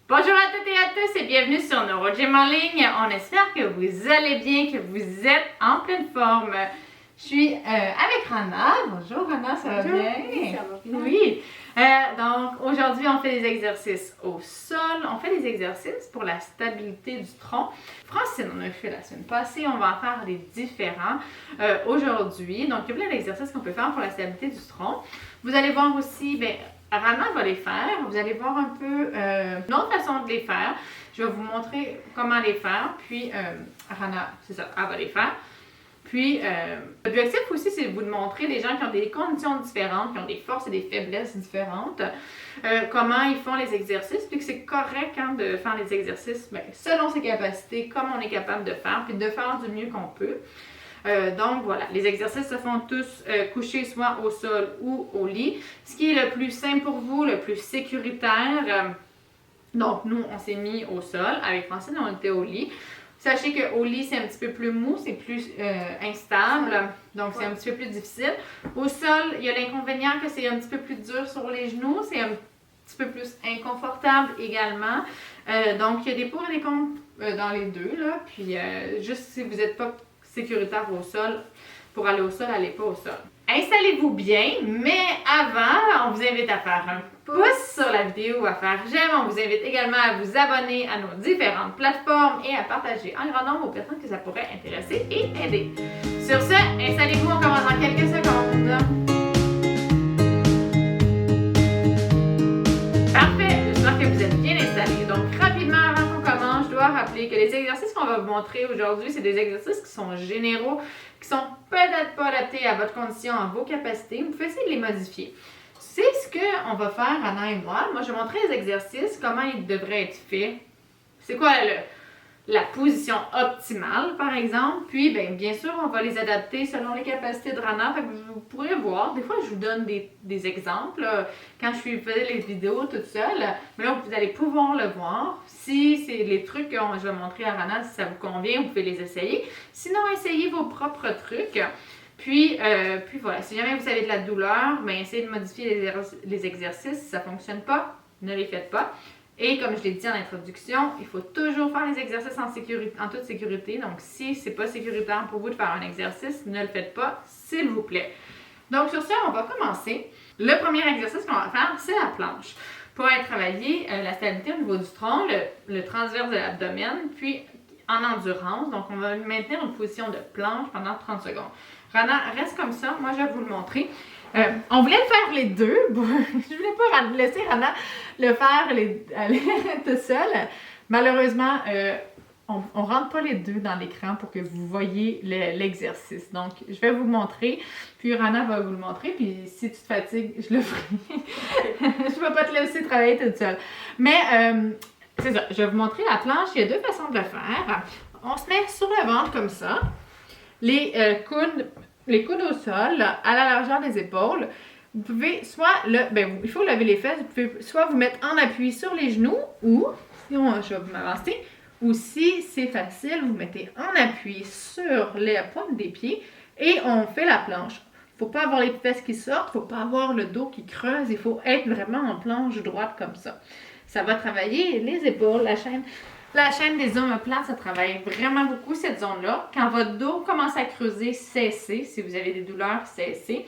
Bonjour à toutes et à tous et bienvenue sur NeuroGym en ligne. On espère que vous allez bien, que vous êtes en pleine forme. Je suis avec Rana. Bonjour Rana, ça va bien? Oui, ça va bien. Oui. Donc aujourd'hui, on fait des exercices au sol. On fait des exercices pour la stabilité du tronc. Francine, on a fait la semaine passée. On va en faire des différents aujourd'hui. Donc il y a plein d'exercices qu'on peut faire pour la stabilité du tronc. Vous allez voir aussi, Rana va les faire. Vous allez voir un peu une autre façon de les faire. Je vais vous montrer comment les faire. Puis, Rana, c'est ça, elle va les faire. Puis, l'objectif aussi, c'est de vous montrer des gens qui ont des conditions différentes, qui ont des forces et des faiblesses différentes, comment ils font les exercices, puis que c'est correct de faire les exercices selon ses capacités, comme on est capable de faire, puis de faire du mieux qu'on peut. Donc voilà, les exercices se font tous couchés soit au sol ou au lit. Ce qui est le plus simple pour vous, le plus sécuritaire. Donc nous, on s'est mis au sol. Avec Francine, on était au lit. Sachez qu'au lit, c'est un petit peu plus mou, c'est plus instable. Donc c'est un petit peu plus difficile. Au sol, il y a l'inconvénient que c'est un petit peu plus dur sur les genoux. C'est un petit peu plus inconfortable également. Donc il y a des pour et des contre dans les deux. Là. Puis juste si vous n'êtes pas sécuritaire au sol, pour aller au sol, allez pas au sol. Installez-vous bien, mais avant, on vous invite à faire un pouce sur la vidéo, à faire j'aime. On vous invite également à vous abonner à nos différentes plateformes et à partager en grand nombre aux personnes que ça pourrait intéresser et aider. Sur ce, installez-vous, on commence dans quelques secondes. Parfait, j'espère que vous êtes bien installés. Donc rapidement, avant qu'on commence, je dois rappeler que les exercices qu'on va vous montrer aujourd'hui, c'est des exercices qui sont généraux, qui sont peut-être pas adaptés à votre condition, à vos capacités. Vous pouvez essayer de les modifier. C'est ce qu'on va faire, Anna et moi. Moi, je vais montrer les exercices, comment ils devraient être faits. C'est quoi la position optimale, par exemple. Puis, bien sûr, on va les adapter selon les capacités de Rana. Fait que vous pourrez voir. Des fois, je vous donne des exemples quand je faisais les vidéos toute seule. Mais là, vous allez pouvoir le voir. Si c'est les trucs que je vais montrer à Rana, si ça vous convient, vous pouvez les essayer. Sinon, essayez vos propres trucs. Puis voilà, si jamais vous avez de la douleur, essayez de modifier les exercices. Si ça ne fonctionne pas, ne les faites pas. Et comme je l'ai dit en introduction, il faut toujours faire les exercices en toute sécurité. Donc, si ce n'est pas sécuritaire pour vous de faire un exercice, ne le faites pas, s'il vous plaît. Donc, sur ce, on va commencer. Le premier exercice qu'on va faire, c'est la planche. Pour aller travailler la stabilité au niveau du tronc, le transverse de l'abdomen, puis en endurance. Donc, on va maintenir une position de planche pendant 30 secondes. Rana, reste comme ça. Moi, je vais vous le montrer. On voulait le faire les deux. Je voulais pas laisser Rana le faire tout seul. Malheureusement, on ne rentre pas les deux dans l'écran pour que vous voyez l'exercice. Donc, je vais vous montrer. Puis Rana va vous le montrer. Puis si tu te fatigues, je le ferai. Je ne vais pas te laisser travailler toute seule. Mais c'est ça. Je vais vous montrer la planche. Il y a deux façons de le faire. On se met sur le ventre comme ça. Les coudes au sol, à la largeur des épaules. Vous pouvez soit, il faut lever les fesses, vous pouvez soit vous mettre en appui sur les genoux ou, je vais m'avancer, ou si c'est facile, vous mettez en appui sur les pointes des pieds et on fait la planche. Il ne faut pas avoir les fesses qui sortent, il ne faut pas avoir le dos qui creuse, il faut être vraiment en planche droite comme ça. Ça va travailler les épaules, la chaîne. La chaîne des omoplates, ça travaille vraiment beaucoup cette zone-là. Quand votre dos commence à creuser, cessez. Si vous avez des douleurs, cessez.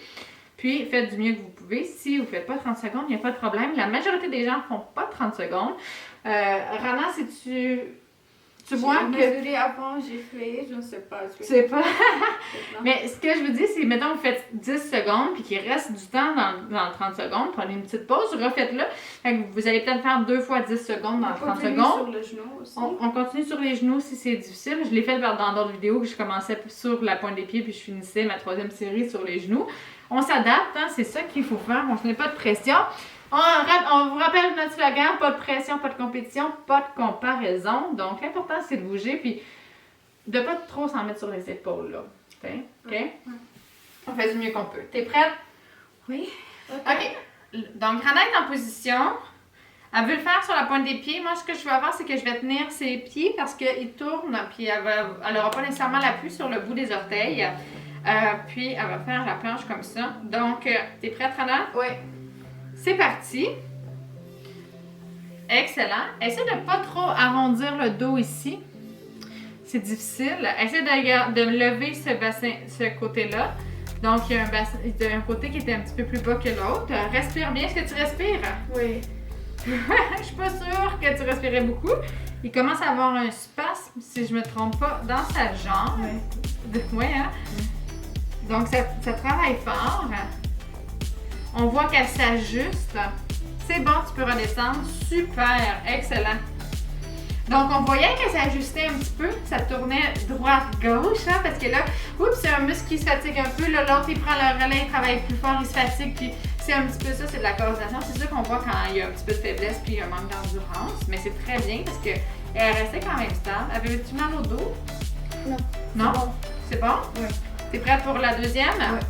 Puis, faites du mieux que vous pouvez. Si vous ne faites pas 30 secondes, il n'y a pas de problème. La majorité des gens ne font pas 30 secondes. Rana, si tu vois que... Mesuré avant, j'ai fait, je ne sais pas. Tu sais pas. Mais ce que je veux dire, c'est, mettons, vous faites 10 secondes, puis qu'il reste du temps dans 30 secondes, prenez une petite pause, refaites-le. Vous allez peut-être faire 2 fois 10 secondes dans 30 secondes. Sur le genou aussi. On continue sur les genoux si c'est difficile. Je l'ai fait dans d'autres vidéos que je commençais sur la pointe des pieds, puis je finissais ma 3e série sur les genoux. On s'adapte, hein, c'est ça qu'il faut faire. On ne se met pas de pression. On vous rappelle notre slogan, pas de pression, pas de compétition, pas de comparaison. Donc, l'important, c'est de bouger, puis de ne pas trop s'en mettre sur les épaules, là. OK? On fait du mieux qu'on peut. T'es prête? Oui. OK. Donc, Rana est en position. Elle veut le faire sur la pointe des pieds. Moi, ce que je vais faire, c'est que je vais tenir ses pieds parce qu'ils tournent, puis elle n'aura pas nécessairement l'appui sur le bout des orteils. Puis, elle va faire la planche comme ça. Donc, t'es prête, Rana? Oui. C'est parti. Excellent. Essaie de pas trop arrondir le dos ici. C'est difficile. Essaie de lever ce bassin, ce côté-là. Donc, il y a un côté qui était un petit peu plus bas que l'autre. Respire bien. Est-ce que tu respires? Oui. Je suis pas sûre que tu respirais beaucoup. Il commence à avoir un spasme, si je me trompe pas, dans sa jambe. Oui. Oui, hein? Donc, ça travaille fort. On voit qu'elle s'ajuste. C'est bon, tu peux redescendre. Super, excellent. Donc, on voyait qu'elle s'ajustait un petit peu. Ça tournait droite-gauche, hein, parce que là, oups, c'est un muscle qui se fatigue un peu. Là, l'autre, il prend le relais, il travaille plus fort, il se fatigue. Puis, c'est un petit peu ça, c'est de la coordination. C'est ça qu'on voit quand il y a un petit peu de faiblesse puis un manque d'endurance. Mais c'est très bien parce qu'elle restait quand même stable. Avais-tu mal au dos? Non. Non? Bon. C'est bon? Oui. T'es prête pour la deuxième? Oui.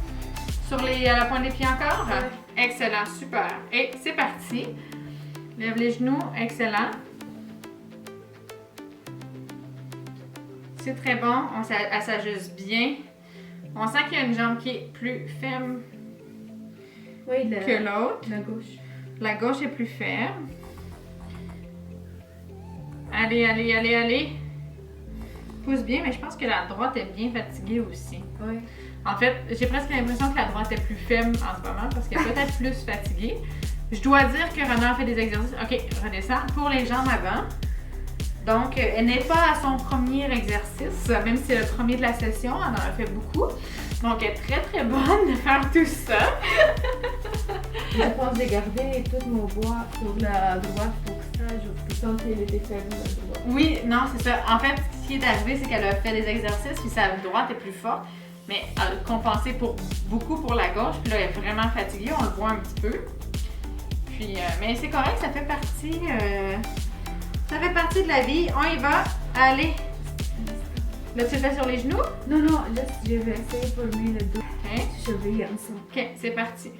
Sur la pointe des pieds encore? Oui. Excellent, super. Et c'est parti. Lève les genoux, excellent. C'est très bon, elle s'ajuste bien. On sent qu'il y a une jambe qui est plus ferme Oui, que l'autre. la gauche. La gauche est plus ferme. Allez, allez, allez, allez. Pousse bien, mais je pense que la droite est bien fatiguée aussi. Oui. En fait, j'ai presque l'impression que la droite est plus ferme en ce moment parce qu'elle est peut-être plus fatiguée. Je dois dire que Rana a fait des exercices. OK, redescends. Pour les jambes avant. Donc, elle n'est pas à son premier exercice, même si c'est le premier de la session, elle en a fait beaucoup. Donc, elle est très très bonne de faire tout ça. Je pense de garder tout mon poids pour la droite pour ça. Je sens qu'elle était faible la droite. Oui, non, c'est ça. En fait, ce qui est arrivé, c'est qu'elle a fait des exercices, puis sa droite est plus forte, mais elle a compensé beaucoup pour la gauche, puis là, elle est vraiment fatiguée, on le voit un petit peu. Puis, mais c'est correct, ça fait partie... Ça fait partie de la vie. On y va. Allez. Là, tu le fais sur les genoux? Non, non, là, je vais essayer pour mettre le dos. Hein? Je vais ensemble. OK, c'est parti.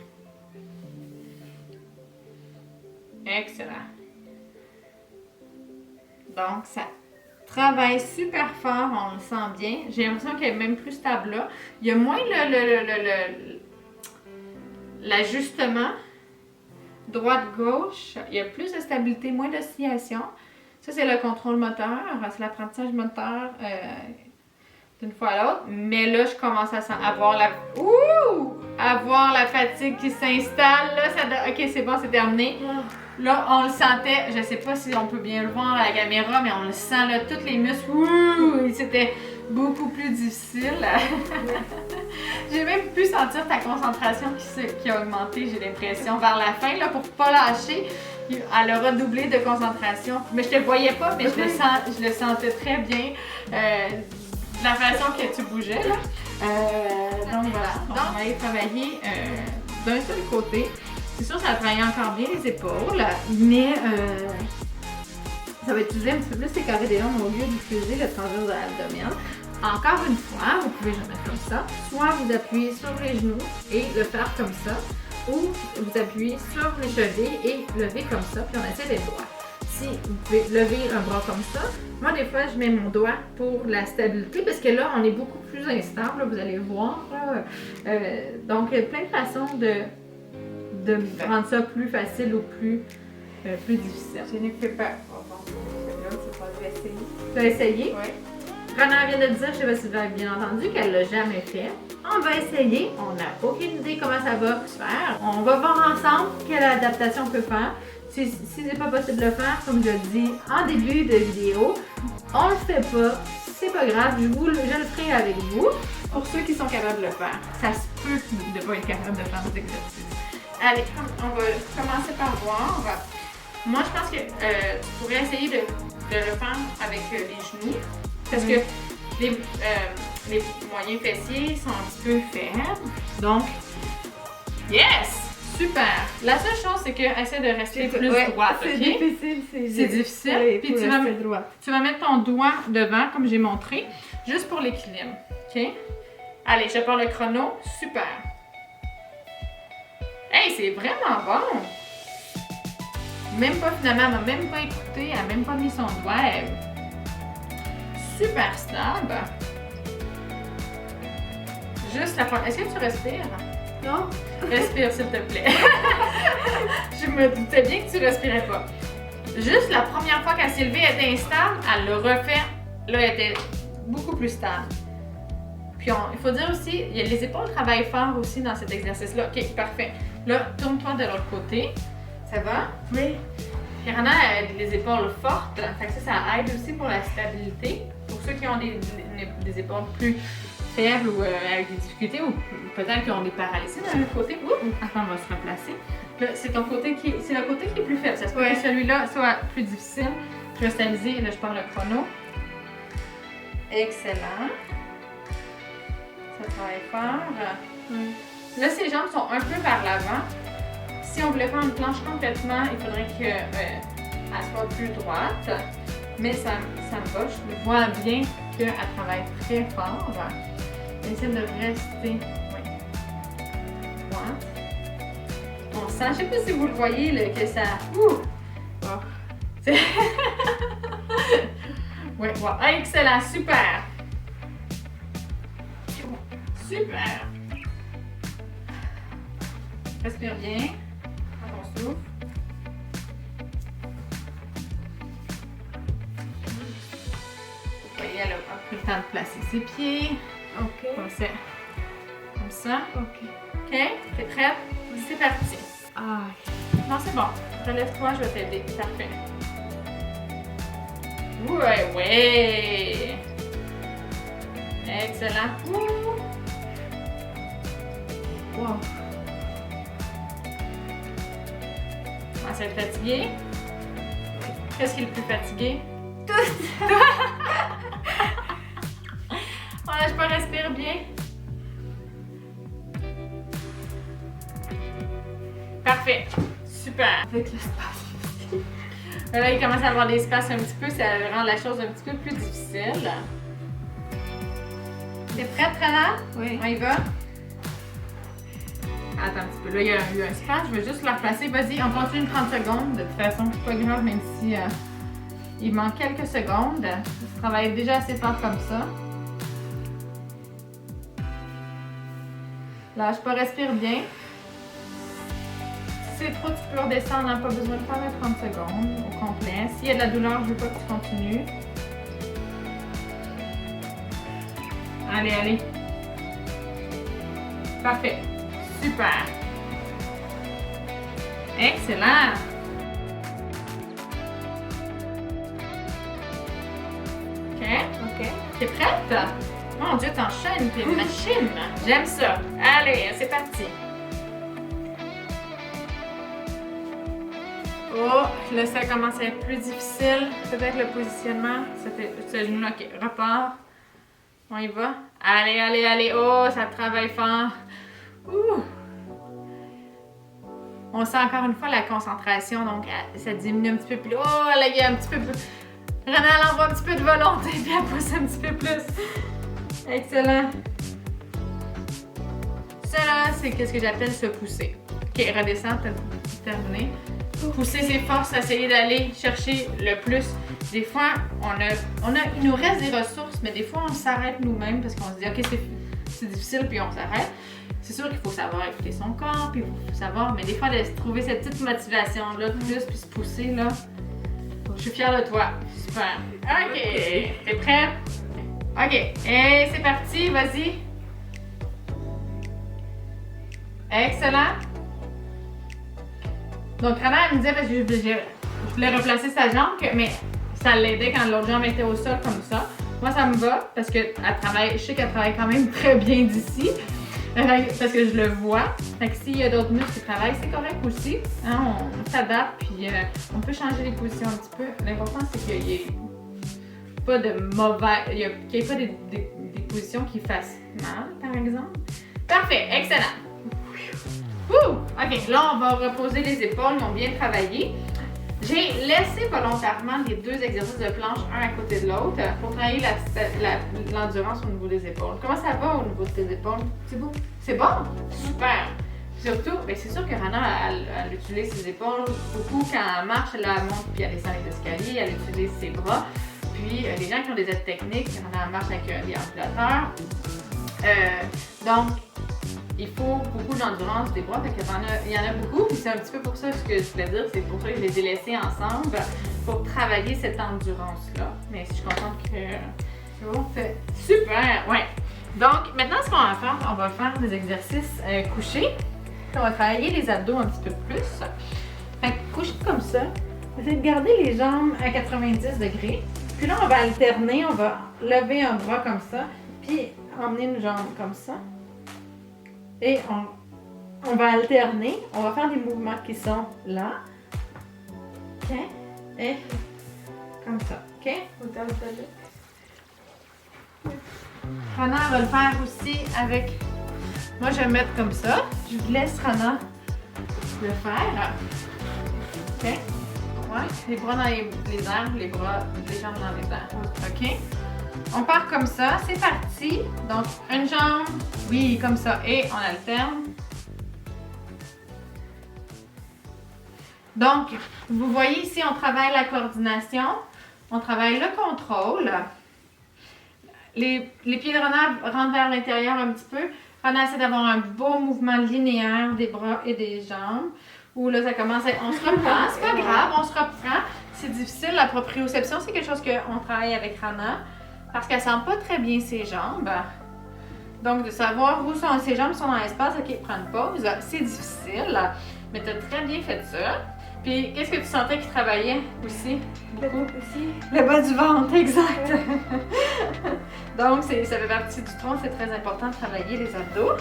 Excellent. Donc, ça travaille super fort, on le sent bien. J'ai l'impression qu'elle est même plus stable là. Il y a moins l'ajustement droite-gauche. Il y a plus de stabilité, moins d'oscillation. Ça, c'est le contrôle moteur, c'est l'apprentissage moteur d'une fois à l'autre. Mais là, je commence à voir la fatigue qui s'installe. Là, OK, c'est bon, c'est terminé. Là, on le sentait, je sais pas si on peut bien le voir à la caméra, mais on le sent là, tous les muscles, c'était beaucoup plus difficile. J'ai même pu sentir ta concentration qui a augmenté, j'ai l'impression, vers la fin, là, pour pas lâcher. Elle a redoublé de concentration. Mais je te voyais pas, mais je le sentais très bien de la façon que tu bougeais. Là. Donc voilà, on va aller travailler d'un seul côté. C'est sûr, ça va travailler encore bien les épaules, mais ça va utiliser un petit peu plus les carrés des jambes au lieu d'utiliser le transverse de l'abdomen. Encore une fois, vous pouvez le mettre comme ça. Soit vous appuyez sur les genoux et le faire comme ça, ou vous appuyez sur les chevilles et lever comme ça, puis on essaie les doigts. Si vous pouvez lever un bras comme ça, moi des fois je mets mon doigt pour la stabilité parce que là on est beaucoup plus instable, là, vous allez voir. Donc il y a plein de façons de rendre ça plus facile ou plus difficile. Je ne fais pas. Oh, bon, c'est là, c'est pas, je vais essayer. Tu as essayé? Oui. Rana vient de dire, je sais pas si vous avez bien entendu, qu'elle l'a jamais fait. On va essayer. On n'a aucune idée comment ça va se faire. On va voir ensemble quelle adaptation on peut faire. Si c'est pas possible de le faire, comme je le dis en début de vidéo, on le fait pas. C'est pas grave, je le ferai avec vous. Pour ceux qui sont capables de le faire, ça se peut de ne pas être capable de faire cet exercice. Allez, on va commencer par voir. Moi, je pense que tu pourrais essayer de le faire avec les genoux. Parce que les moyens fessiers sont un petit peu faibles. Donc, yes! Super! La seule chose, c'est que essaie de rester plus droite, c'est OK? difficile. C'est difficile. Oui, Puis tu vas mettre ton doigt devant, comme j'ai montré, juste pour l'équilibre. OK? Allez, je pars le chrono. Super! Hey, c'est vraiment bon! Même pas, finalement, elle m'a même pas écouté, elle n'a même pas mis son doigt. Super stable. Juste la première. Est-ce que tu respires? Non? Respire, s'il te plaît. Je me doutais bien que tu respirais pas. Juste la première fois qu'elle s'est levée, elle était instable, elle le refait, là, elle était beaucoup plus stable. Puis il faut dire aussi, les épaules travaillent fort aussi dans cet exercice-là. OK, parfait. Là, tourne-toi de l'autre côté. Ça va? Oui. Puis Rana a les épaules fortes, fait que ça aide aussi pour la stabilité. Pour ceux qui ont des épaules plus faibles ou avec des difficultés, ou peut-être qui ont des paralysies d'un autre côté. Attends, on va se replacer. Là, c'est le côté qui est plus faible. Ça se peut que celui-là soit plus difficile. Je vais stabiliser. Là, je pars le chrono. Excellent. Ça travaille fort. Là, ses jambes sont un peu vers l'avant. Si on voulait faire une planche complètement, il faudrait qu'elle soit plus droite. Mais ça me va. Je vois bien qu'elle travaille très fort. Essaye de rester droite. On sent, je ne sais pas si vous le voyez, là, que ça... Ouais, wow. Excellent, super! Super! Respire bien. Prends ton souffle. Vous voyez, elle a pris le temps de placer ses pieds. OK. Comme ça. OK. OK? T'es prête? C'est parti. Ah. Non, c'est bon. Relève-toi, je vais t'aider. Parfait. Ouais. Excellent. Wow. Commence à être fatigué. Qu'est-ce qui est le plus fatigué? Tout. Voilà, je peux respirer bien. Parfait. Super. Avec l'espace aussi. Là, il commence à avoir des espaces un petit peu, ça rend la chose un petit peu plus difficile. T'es prête, Rana? Oui. On y va? Attends un petit peu. Là, il y a eu un espace. Je vais juste la replacer. Vas-y, on continue 30 secondes. De toute façon, c'est pas grave, même si il manque quelques secondes. Je travaille déjà assez fort comme ça. Lâche pas, respire bien. Si c'est trop, tu peux redescendre, hein, pas besoin de faire les 30 secondes au complet. S'il y a de la douleur, je veux pas que tu continues. Allez. Parfait. Super. Excellent. OK. T'es prête? Mon Dieu, t'enchaînes, t'es une machine. J'aime ça. Allez, c'est parti. Oh, là, ça commence à être plus difficile. Peut-être le positionnement. Ce genou-là, OK, repart. On y va. Allez. Oh, ça travaille fort. Ouh. On sent encore une fois la concentration, donc ça diminue un petit peu plus. Oh, là, il y a un petit peu plus. Rana, elle envoie un petit peu de volonté, puis elle pousse un petit peu plus. Excellent. Ça, là, c'est ce que j'appelle se pousser. OK, redescends, t'as terminé. Pousser ses forces, essayer d'aller chercher le plus. Des fois, il nous reste des ressources, mais des fois, on s'arrête nous-mêmes parce qu'on se dit, OK, c'est difficile, puis on s'arrête. C'est sûr qu'il faut savoir écouter son corps, puis il faut savoir, mais des fois, de se trouver cette petite motivation-là de plus, puis se pousser, là. Je suis fière de toi. Super. OK. T'es prête? OK. Et c'est parti, vas-y. Excellent. Donc, Rana, elle me disait, parce que je voulais replacer sa jambe, mais ça l'aidait quand l'autre jambe était au sol comme ça. Moi, ça me va, parce que je sais qu'elle travaille quand même très bien d'ici, parce que je le vois. Fait que s'il y a d'autres muscles qui travaillent, c'est correct aussi. Hein, on s'adapte, puis on peut changer les positions un petit peu. L'important, c'est qu'il n'y ait pas de mauvais... qu'il n'y ait pas des positions qui fassent mal, par exemple. Parfait, excellent. OK, là, on va reposer les épaules, ils ont bien travaillé. J'ai laissé volontairement les deux exercices de planche, un à côté de l'autre, pour travailler l'endurance au niveau des épaules. Comment ça va au niveau de tes épaules? C'est bon. C'est bon? Super! Surtout, ben c'est sûr que Rana, elle utilise ses épaules beaucoup quand elle marche, elle monte puis elle descend les escaliers, elle utilise ses bras. Puis, les gens qui ont des aides techniques, Rana marche avec des amputateurs. Donc, il faut beaucoup d'endurance des bras, fait qu'il y en a beaucoup, puis c'est un petit peu pour ça ce que je voulais dire, c'est pour ça que je les ai laissés ensemble, pour travailler cette endurance-là. Mais je suis contente que c'est bon, fait super, ouais. Donc, maintenant, ce qu'on va faire, on va faire des exercices couchés. On va travailler les abdos un petit peu plus. Fait que coucher comme ça, essayez de garder les jambes à 90 degrés. Puis là, on va alterner, on va lever un bras comme ça, puis emmener une jambe comme ça. Et on va alterner, on va faire des mouvements qui sont là. OK? Et comme ça. OK? Rana va le faire aussi avec... Moi, je vais me mettre comme ça. Je vous laisse Rana le faire. OK? Ouais. Les bras dans les airs, les jambes dans les airs. OK? On part comme ça. C'est parti. Donc, une jambe. Oui, comme ça. Et on alterne. Donc, vous voyez ici, on travaille la coordination. On travaille le contrôle. Les pieds de Rana rentrent vers l'intérieur un petit peu. Rana essaie d'avoir un beau mouvement linéaire des bras et des jambes. Où là, ça commence à... On se reprend, c'est pas grave, on se reprend. C'est difficile, la proprioception, c'est quelque chose qu'on travaille avec Rana. Parce qu'elle sent pas très bien ses jambes. Donc, de savoir où sont ses jambes sont dans l'espace, ok, prendre une pause, c'est difficile. Mais tu as très bien fait ça. Puis, qu'est-ce que tu sentais qui travaillait aussi? Beaucoup aussi. Le bas du ventre, exact. Donc, ça fait partie du tronc, c'est très important de travailler les abdos.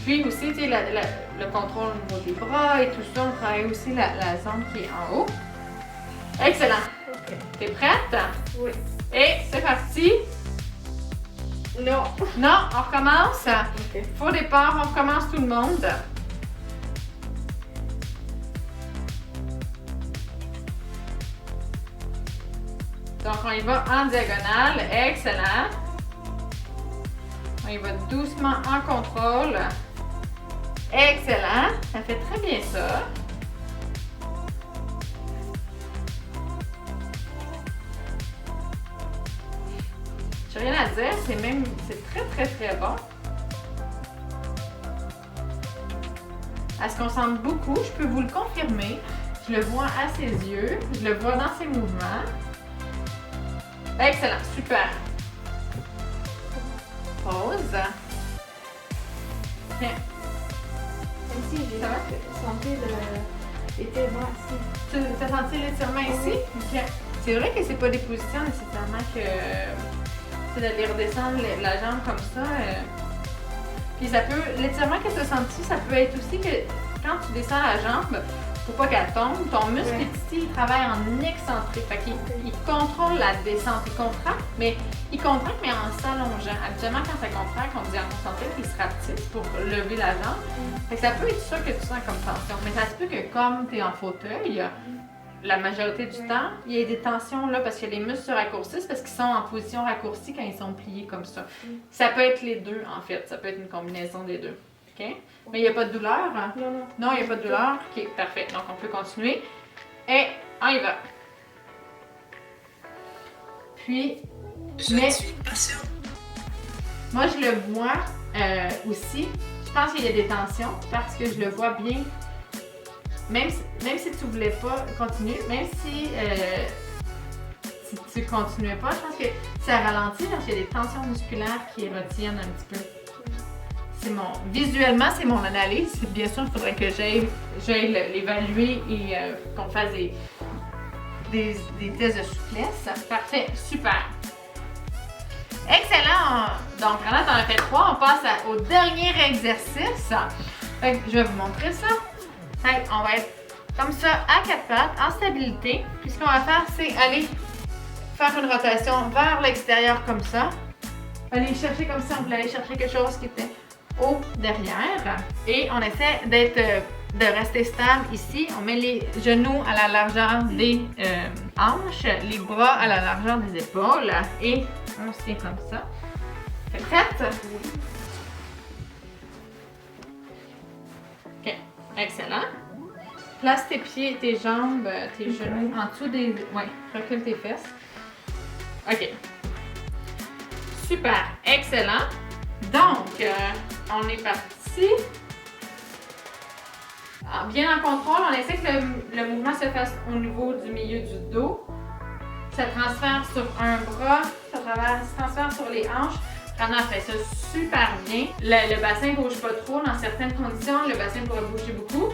Puis aussi, tu sais, le contrôle au niveau des bras et tout ça, on travaille aussi la zone qui est en haut. Excellent. OK. T'es prête? Oui. Et c'est parti. Non. Non, on recommence. OK. Faux départ, on recommence tout le monde. Donc, on y va en diagonale. Excellent. On y va doucement en contrôle. Excellent. Ça fait très bien ça. J'ai rien à dire. C'est très, très, très bon. Elle se concentre beaucoup. Je peux vous le confirmer. Je le vois à ses yeux. Je le vois dans ses mouvements. Excellent, super. Pause. Tiens. Même si j'ai senti l'étirement ici. Tu as senti l'étirement ici? Ok. C'est vrai que c'est pas des positions nécessairement que c'est d'aller redescendre la jambe comme ça. Puis ça peut, l'étirement que tu as senti, ça peut être aussi que quand tu descends la jambe, faut pas qu'elle tombe, ton muscle ici, il travaille en excentrique. Fait qu'il contrôle la descente. Il contracte, mais en s'allongeant. Habituellement, quand ça contracte, on dit en concentrique, il se rapetisse pour lever la jambe. Fait que ça peut être ça que tu sens comme tension. Mais ça se peut que comme tu es en fauteuil, la majorité du temps, il y a des tensions là parce que les muscles se raccourcissent parce qu'ils sont en position raccourcie quand ils sont pliés comme ça. Ça peut être les deux, en fait. Ça peut être une combinaison des deux. OK? Mais il n'y a pas de douleur? Hein? Non, non. Non, il n'y a pas de douleur? OK, parfait. Donc, on peut continuer. Et on y va. Puis, mais moi, je le vois aussi. Je pense qu'il y a des tensions parce que je le vois bien. Même si tu voulais pas continuer, même si tu continuais pas, je pense que ça ralentit parce qu'il y a des tensions musculaires qui retiennent un petit peu. Visuellement, c'est mon analyse. Bien sûr, il faudrait que j'aille l'évaluer et qu'on fasse des tests de souplesse. Parfait, super. Excellent. Donc, Rana, t'en as fait 3. On passe au dernier exercice. Fait que je vais vous montrer ça. Fait on va être comme ça à 4 pattes, en stabilité. Puis ce qu'on va faire, c'est aller faire une rotation vers l'extérieur comme ça. Aller chercher comme ça, on voulait aller chercher quelque chose qui était haut derrière. Et on essaie de rester stable ici. On met les genoux à la largeur des hanches, les bras à la largeur des épaules. Et on se tient comme ça. Fait prête? OK. Excellent. Place tes pieds, tes jambes, tes genoux en dessous des... Ouais, recule tes fesses. OK. Super. Excellent. Donc, on est parti. ici. Bien en contrôle, on essaie que le mouvement se fasse au niveau du milieu du dos. Ça transfère sur un bras, ça transfère sur les hanches. Rana fait ça super bien. Le bassin ne bouge pas trop dans certaines conditions. Le bassin pourrait bouger beaucoup.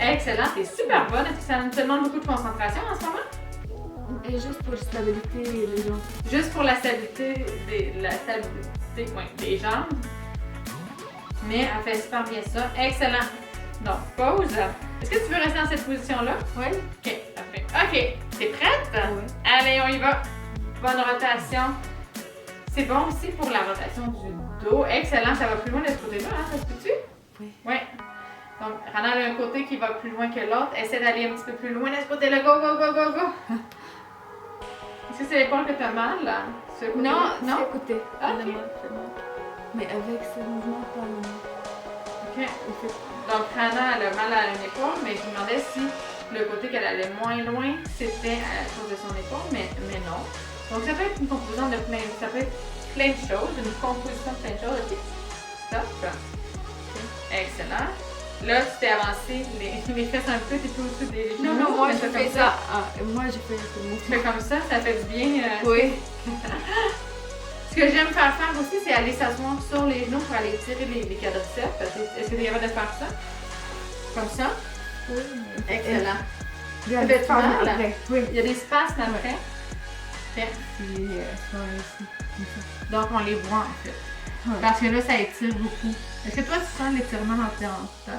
Excellent, t'es super bonne. Est-ce que ça te demande beaucoup de concentration en ce moment? Et juste pour stabilité les jambes. Juste pour la stabilité des jambes. Mais elle fait super bien ça. Excellent. Donc, pause. Est-ce que tu veux rester dans cette position-là? Oui. OK, parfait. OK, t'es prête? Oui. Allez, on y va. Bonne rotation. C'est bon aussi pour la rotation du dos. Excellent, ça va plus loin de ce côté-là, hein? Ça se peut-tu? Oui. Oui. Donc, Rana a un côté qui va plus loin que l'autre. Essaie d'aller un petit peu plus loin de ce côté-là. Go, go, go, go, go! Est-ce que c'est l'épaule que t'as mal, là? Non, non? c'est côté. Ok. Mais avec ce mouvement, pas le OK. Donc, Rana, elle a mal à une épaule, mais je me demandais si le côté qu'elle allait moins loin, c'était à cause de son épaule, mais non. Donc, ça peut être une composante de ça peut être plein de choses, une composition de plein de choses. OK. Stop. Okay. Excellent. Là, tu t'es avancé les fesses un peu, t'es plus au-dessus des genoux. Non, moi, mais je fais ça. Moi, je fais ce mouvement. Tu fais comme ça fait du bien. Oui. Ce que j'aime faire aussi, c'est aller s'asseoir sur les genoux pour aller tirer les quadriceps. Est-ce que tu es capable de faire ça? Comme ça? Oui. Excellent. Ça fait du mal? après. Oui. Il y a des spasmes après. Puis, ça ici. Donc, on les voit en fait. Ouais. Parce que là, ça étire beaucoup. Est-ce que toi, tu sens l'étirement dans tes hanches?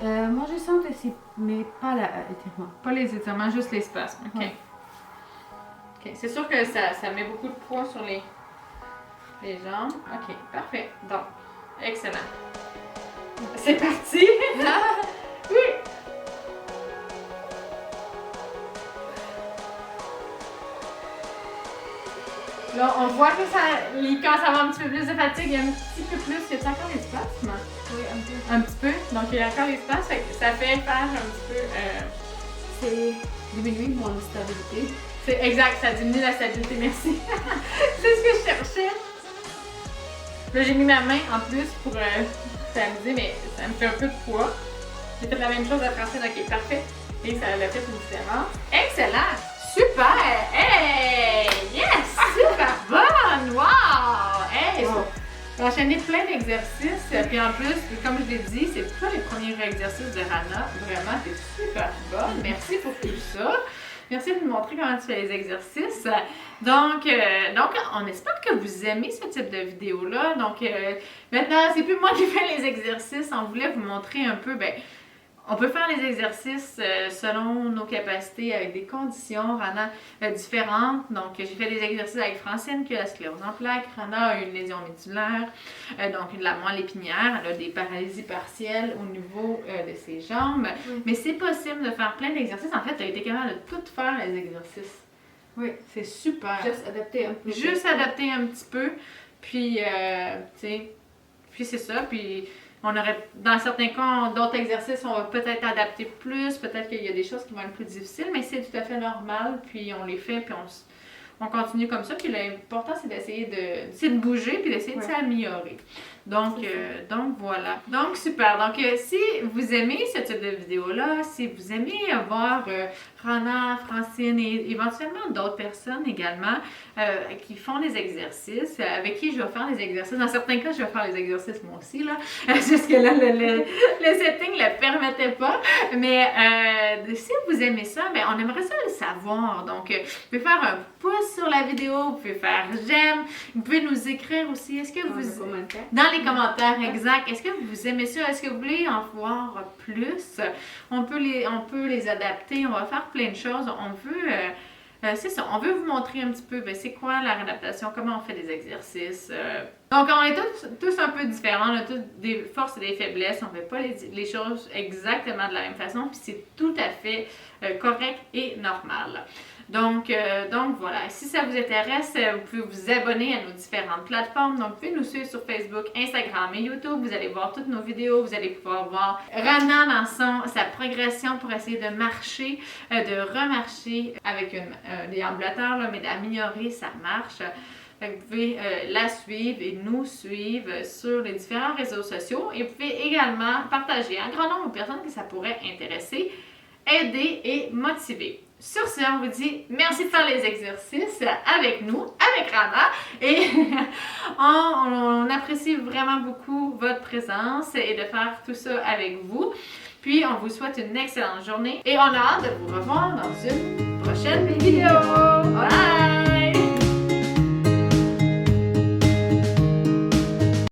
Moi, je sens ici, mais pas l'étirement. Pas les étirements, juste les spasmes. OK. Ouais. OK. C'est sûr que ça met beaucoup de poids sur les jambes. OK, parfait. Donc, excellent. C'est parti! Oui! Là, on voit que quand ça va un petit peu plus de fatigue, il y a un petit peu plus. Y a-t-il encore les spasmes? Oui, un peu. Un petit peu. Donc, il y a encore les spasmes. Ça fait faire un petit peu. C'est diminuer mon stabilité. C'est exact, ça diminue la stabilité. Merci. C'est ce que je cherchais. Là, j'ai mis ma main en plus pour s'amuser, mais ça me fait un peu de poids. J'ai fait la même chose à Francine. Ok, parfait. Et ça l'a fait une différence. Excellent! Super! Hey! Yes! Super bonne! Wow! Hey! J'ai enchaîné plein d'exercices. Puis en plus, comme je l'ai dit, c'est pas les premiers exercices de Rana. Vraiment, t'es super bonne. Merci pour tout ça. Merci de nous montrer comment tu fais les exercices. Donc, on espère que vous aimez ce type de vidéo-là. Donc, maintenant, c'est plus moi qui fais les exercices. On voulait vous montrer un peu, on peut faire les exercices selon nos capacités avec des conditions, Rana, différentes. Donc, j'ai fait des exercices avec Francine qui a la sclérose en plaques. Rana a une lésion médulaire, donc de la moelle épinière. Elle a des paralysies partielles au niveau de ses jambes. Oui. Mais c'est possible de faire plein d'exercices. En fait, tu as été capable de tout faire les exercices. Oui. C'est super. Juste adapter un peu. Juste adapter un petit peu. Puis, tu sais, puis c'est ça. Puis, on aurait, dans certains cas, d'autres exercices, on va peut-être adapter plus. Peut-être qu'il y a des choses qui vont être plus difficiles, mais c'est tout à fait normal. Puis, on les fait, puis on continue comme ça. Puis, l'important, c'est d'essayer de bouger, puis d'essayer de s'améliorer. Donc, voilà. Donc, super. Donc, si vous aimez ce type de vidéo-là, si vous aimez voir Rana, Francine et éventuellement d'autres personnes également qui font des exercices, avec qui je vais faire des exercices. Dans certains cas, je vais faire les exercices moi aussi, là. Jusque là, le setting ne le permettait pas. Mais si vous aimez ça, on aimerait ça le savoir. Donc, vous pouvez faire un pouce sur la vidéo, vous pouvez faire j'aime, vous pouvez nous écrire aussi. Est-ce que dans les commentaires, exact. Est-ce que vous aimez ça? Est-ce que vous voulez en voir plus? On peut les adapter. On va faire plein de choses. C'est ça. On veut vous montrer un petit peu c'est quoi la réadaptation, comment on fait des exercices. Donc, on est tous un peu différents. On a tous des forces et des faiblesses. On ne fait pas les choses exactement de la même façon. Puis c'est tout à fait correct et normal. Donc voilà. Si ça vous intéresse, vous pouvez vous abonner à nos différentes plateformes. Donc, vous pouvez nous suivre sur Facebook, Instagram et YouTube. Vous allez voir toutes nos vidéos. Vous allez pouvoir voir Rana dans sa progression pour essayer de marcher, de remarcher avec des déambulateur, mais d'améliorer sa marche. Fait que vous pouvez la suivre et nous suivre sur les différents réseaux sociaux. Et vous pouvez également partager un grand nombre de personnes que ça pourrait intéresser, aider et motiver. Sur ce, on vous dit merci de faire les exercices avec nous, avec Rana, et on apprécie vraiment beaucoup votre présence et de faire tout ça avec vous. Puis, on vous souhaite une excellente journée et on a hâte de vous revoir dans une prochaine vidéo.